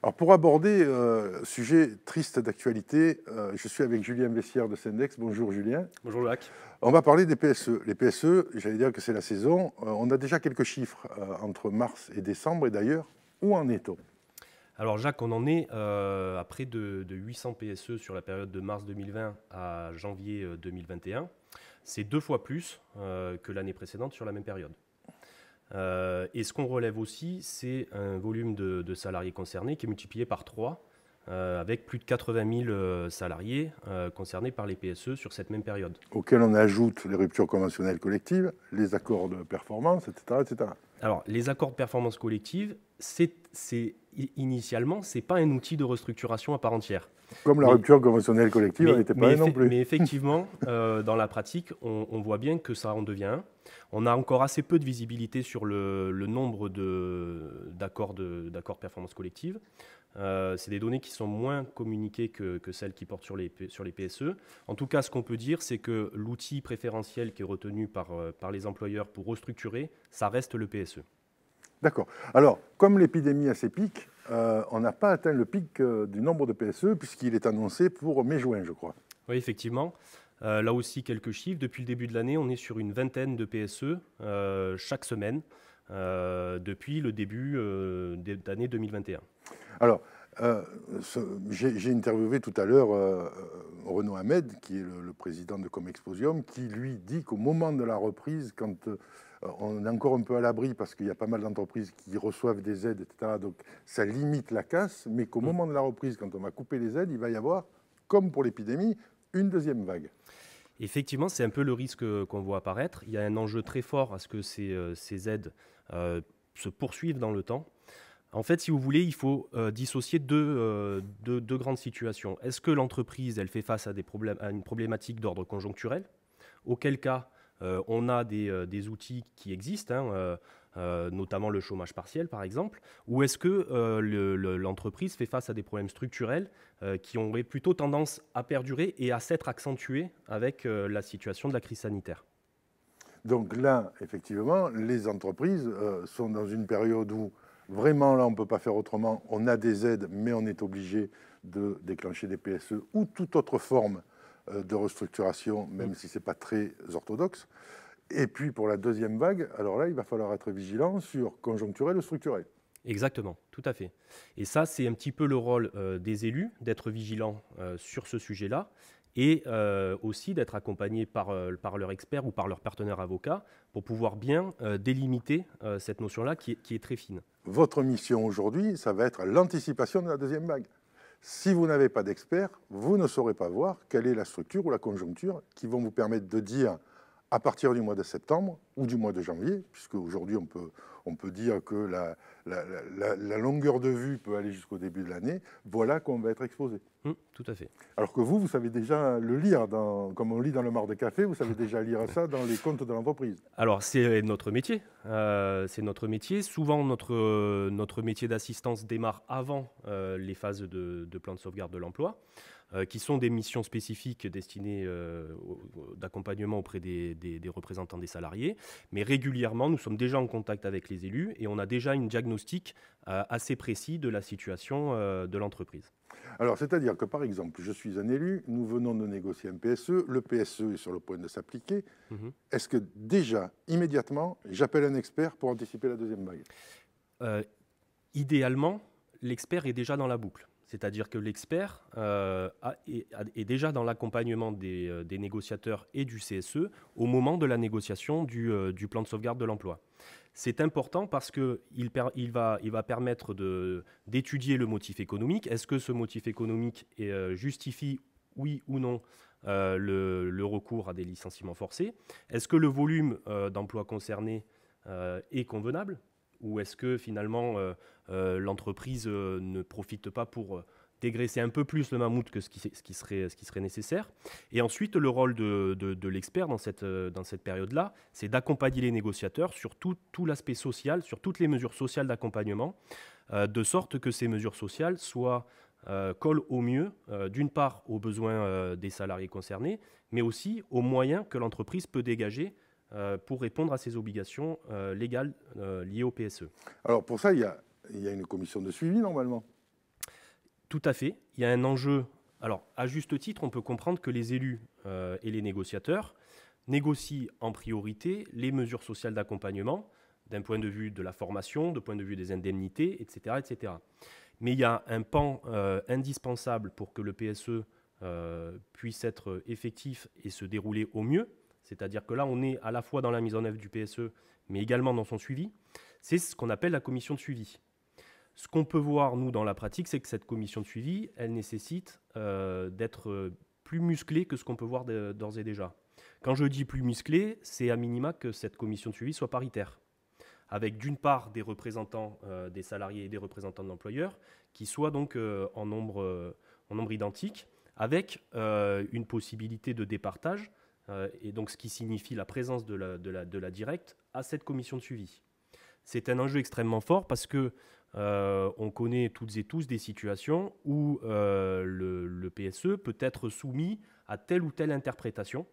Alors pour aborder sujet triste d'actualité, je suis avec Julien Vessière de Syndex. Bonjour Julien. Bonjour Jacques. On va parler des PSE. Les PSE, j'allais dire que c'est la saison. On a déjà quelques chiffres entre mars et décembre. Et d'ailleurs, où en est-on? Alors Jacques, on en est à près de 800 PSE sur la période de mars 2020 à janvier 2021. C'est 2 fois plus que l'année précédente sur la même période. Et ce qu'on relève aussi, c'est un volume de salariés concernés qui est multiplié par 3, avec plus de 80 000 salariés concernés par les PSE sur cette même période. Auquel on ajoute les ruptures conventionnelles collectives, les accords de performance, etc. etc. Alors, les accords de performance collective, initialement, ce n'est pas un outil de restructuration à part entière. Comme la rupture conventionnelle collective n'était pas non plus. Mais effectivement, dans la pratique, on voit bien que ça en devient un. On a encore assez peu de visibilité sur le nombre d'accords performance collective. C'est des données qui sont moins communiquées que celles qui portent sur les PSE. En tout cas, ce qu'on peut dire, c'est que l'outil préférentiel qui est retenu par les employeurs pour restructurer, ça reste le PSE. D'accord. Alors, comme l'épidémie a ses pics, on n'a pas atteint le pic du nombre de PSE puisqu'il est annoncé pour mai-juin, je crois. Oui, effectivement. Là aussi, quelques chiffres. Depuis le début de l'année, on est sur une vingtaine de PSE chaque semaine depuis le début d'année 2021. Alors, j'ai interviewé tout à l'heure Renaud Hamed, qui est le président de Comexposium, qui lui dit qu'au moment de la reprise, quand on est encore un peu à l'abri parce qu'il y a pas mal d'entreprises qui reçoivent des aides, etc., donc ça limite la casse, mais qu'au moment de la reprise, quand on va couper les aides, il va y avoir, comme pour l'épidémie, une deuxième vague. Effectivement, c'est un peu le risque qu'on voit apparaître. Il y a un enjeu très fort à ce que ces aides se poursuivent dans le temps. En fait, si vous voulez, il faut dissocier deux grandes situations. Est-ce que l'entreprise, elle fait face à une problématique d'ordre conjoncturel, auquel cas on a des outils qui existent, notamment le chômage partiel par exemple, ou est-ce que l'entreprise fait face à des problèmes structurels qui auraient plutôt tendance à perdurer et à s'être accentués avec la situation de la crise sanitaire? Donc là, effectivement, les entreprises sont dans une période où vraiment, là, on ne peut pas faire autrement. On a des aides, mais on est obligé de déclencher des PSE ou toute autre forme de restructuration, même si ce n'est pas très orthodoxe. Et puis, pour la deuxième vague, alors là, il va falloir être vigilant sur conjoncturel ou structurel. Exactement, tout à fait. Et ça, c'est un petit peu le rôle des élus, d'être vigilants sur ce sujet-là, et aussi d'être accompagnés par leurs experts ou par leurs partenaires avocats pour pouvoir bien délimiter cette notion-là qui est très fine. Votre mission aujourd'hui, ça va être l'anticipation de la deuxième vague. Si vous n'avez pas d'experts, vous ne saurez pas voir quelle est la structure ou la conjoncture qui vont vous permettre de dire, à partir du mois de septembre ou du mois de janvier, puisque aujourd'hui on peut dire que la longueur de vue peut aller jusqu'au début de l'année, voilà qu'on va être exposé. Tout à fait. Alors que vous savez déjà le lire, comme on lit dans le Mar de Café, vous savez déjà lire ça dans les comptes de l'entreprise. Alors c'est notre métier. Souvent notre métier d'assistance démarre avant les phases de plan de sauvegarde de l'emploi, qui sont des missions spécifiques destinées d'accompagnement auprès des représentants des salariés. Mais régulièrement, nous sommes déjà en contact avec les élus et on a déjà un diagnostic assez précis de la situation de l'entreprise. Alors, c'est-à-dire que, par exemple, je suis un élu, nous venons de négocier un PSE, le PSE est sur le point de s'appliquer. Est-ce que déjà, immédiatement, j'appelle un expert pour anticiper la deuxième vague? Idéalement, l'expert est déjà dans la boucle. C'est-à-dire que l'expert est déjà dans l'accompagnement des négociateurs et du CSE au moment de la négociation du plan de sauvegarde de l'emploi. C'est important parce qu'il va permettre d'étudier le motif économique. Est-ce que ce motif économique justifie, oui ou non, le recours à des licenciements forcés? Est-ce que le volume d'emplois concernés est convenable? Ou est-ce que finalement l'entreprise ne profite pas pour dégraisser un peu plus le mammouth que ce qui serait nécessaire? Et ensuite, le rôle de l'expert dans cette période-là, c'est d'accompagner les négociateurs sur tout l'aspect social, sur toutes les mesures sociales d'accompagnement, de sorte que ces mesures sociales collent au mieux, d'une part, aux besoins des salariés concernés, mais aussi aux moyens que l'entreprise peut dégager pour répondre à ses obligations légales liées au PSE. Alors pour ça, il y a une commission de suivi normalement. Tout à fait. Il y a un enjeu. Alors, à juste titre, on peut comprendre que les élus et les négociateurs négocient en priorité les mesures sociales d'accompagnement d'un point de vue de la formation, d'un point de vue des indemnités, etc., etc. Mais il y a un pan indispensable pour que le PSE puisse être effectif et se dérouler au mieux. C'est-à-dire que là, on est à la fois dans la mise en œuvre du PSE, mais également dans son suivi. C'est ce qu'on appelle la commission de suivi. Ce qu'on peut voir, nous, dans la pratique, c'est que cette commission de suivi, elle nécessite d'être plus musclée que ce qu'on peut voir d'ores et déjà. Quand je dis plus musclée, c'est à minima que cette commission de suivi soit paritaire, avec d'une part des représentants des salariés et des représentants de l'employeur, qui soient donc en nombre identique, avec une possibilité de départage, et donc ce qui signifie la présence de la directe à cette commission de suivi. C'est un enjeu extrêmement fort parce que on connaît toutes et tous des situations où le PSE peut être soumis à telle ou telle interprétation.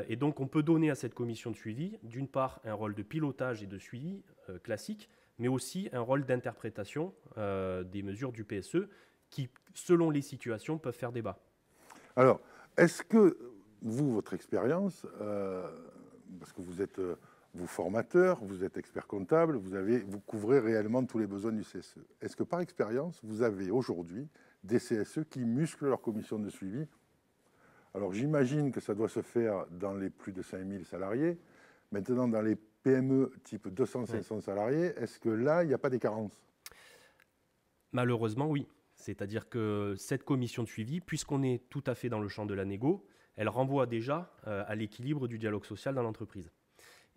Et donc on peut donner à cette commission de suivi, d'une part, un rôle de pilotage et de suivi classique, mais aussi un rôle d'interprétation des mesures du PSE qui, selon les situations, peuvent faire débat. Alors, est-ce que vous, votre expérience, parce que vous êtes vous formateur, vous êtes expert comptable, vous couvrez réellement tous les besoins du CSE. Est-ce que par expérience, vous avez aujourd'hui des CSE qui musclent leur commission de suivi? Alors j'imagine que ça doit se faire dans les plus de 5000 salariés. Maintenant, dans les PME type 200-500 salariés, est-ce que là, il n'y a pas des carences? Malheureusement, oui. C'est-à-dire que cette commission de suivi, puisqu'on est tout à fait dans le champ de la négo, elle renvoie déjà à l'équilibre du dialogue social dans l'entreprise.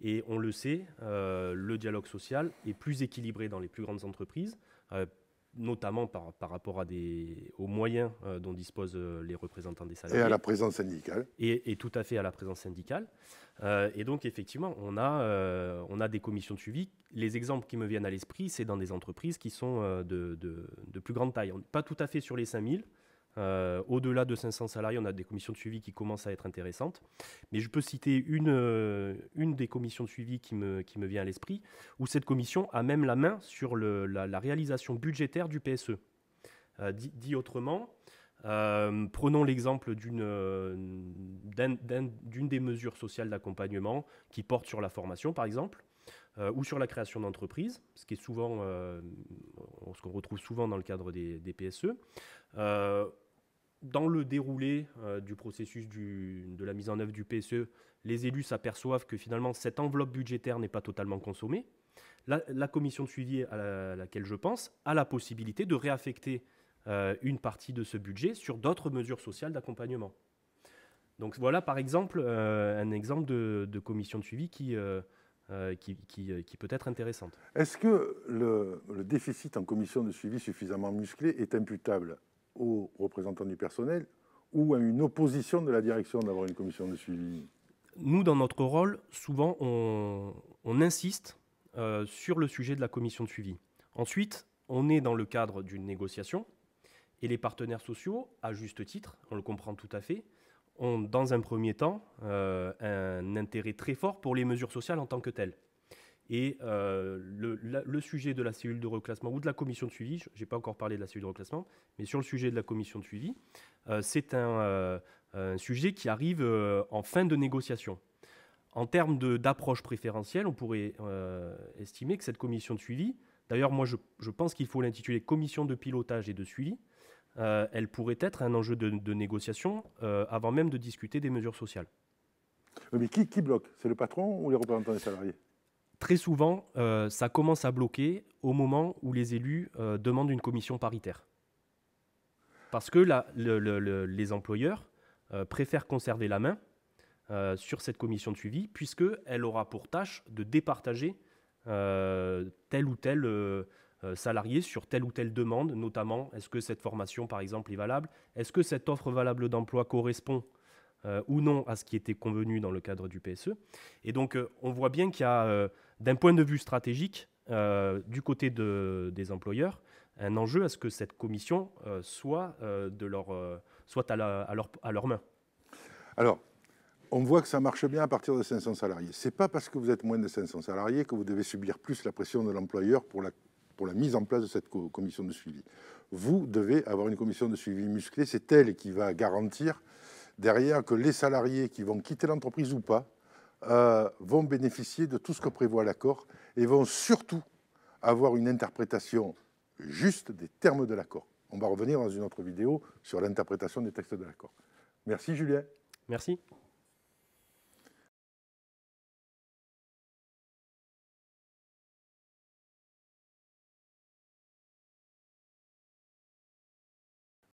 Et on le sait, le dialogue social est plus équilibré dans les plus grandes entreprises, notamment par rapport aux moyens dont disposent les représentants des salariés. Et à la présence syndicale. Et tout à fait à la présence syndicale. Et donc, effectivement, on a des commissions de suivi. Les exemples qui me viennent à l'esprit, c'est dans des entreprises qui sont de plus grande taille. Pas tout à fait sur les 5000. Au-delà de 500 salariés, on a des commissions de suivi qui commencent à être intéressantes. Mais je peux citer une des commissions de suivi qui me vient à l'esprit, où cette commission a même la main sur la réalisation budgétaire du PSE. Dit autrement, prenons l'exemple d'une des mesures sociales d'accompagnement qui porte sur la formation, par exemple, ou sur la création d'entreprises, ce qui est souvent, ce qu'on retrouve souvent dans le cadre des PSE. Dans le déroulé du processus de la mise en œuvre du PSE, les élus s'aperçoivent que finalement cette enveloppe budgétaire n'est pas totalement consommée. La commission de suivi à laquelle je pense a la possibilité de réaffecter une partie de ce budget sur d'autres mesures sociales d'accompagnement. Donc voilà par exemple un exemple de commission de suivi qui peut être intéressante. Est-ce que le déficit en commission de suivi suffisamment musclé est imputable aux représentants du personnel ou à une opposition de la direction d'avoir une commission de suivi? Nous, dans notre rôle, souvent, on insiste sur le sujet de la commission de suivi. Ensuite, on est dans le cadre d'une négociation et les partenaires sociaux, à juste titre, on le comprend tout à fait, ont dans un premier temps un intérêt très fort pour les mesures sociales en tant que telles. Et le sujet de la cellule de reclassement ou de la commission de suivi, je n'ai pas encore parlé de la cellule de reclassement, mais sur le sujet de la commission de suivi, c'est un sujet qui arrive en fin de négociation. En termes d'approche préférentielle, on pourrait estimer que cette commission de suivi, d'ailleurs moi je pense qu'il faut l'intituler commission de pilotage et de suivi, elle pourrait être un enjeu de négociation avant même de discuter des mesures sociales. Mais qui bloque? C'est le patron ou les représentants des salariés? Très souvent, ça commence à bloquer au moment où les élus demandent une commission paritaire. Parce que les employeurs préfèrent conserver la main sur cette commission de suivi, puisqu'elle aura pour tâche de départager tel ou tel salarié sur telle ou telle demande, notamment est-ce que cette formation, par exemple, est valable? Est-ce que cette offre valable d'emploi correspond ou non à ce qui était convenu dans le cadre du PSE? Et donc, on voit bien qu'il y a, d'un point de vue stratégique, du côté des employeurs, un enjeu à ce que cette commission soit à leur main. Alors, on voit que ça marche bien à partir de 500 salariés. Ce n'est pas parce que vous êtes moins de 500 salariés que vous devez subir plus la pression de l'employeur pour pour la mise en place de cette commission de suivi. Vous devez avoir une commission de suivi musclée, c'est elle qui va garantir derrière que les salariés qui vont quitter l'entreprise ou pas vont bénéficier de tout ce que prévoit l'accord et vont surtout avoir une interprétation juste des termes de l'accord. On va revenir dans une autre vidéo sur l'interprétation des textes de l'accord. Merci Julien. Merci.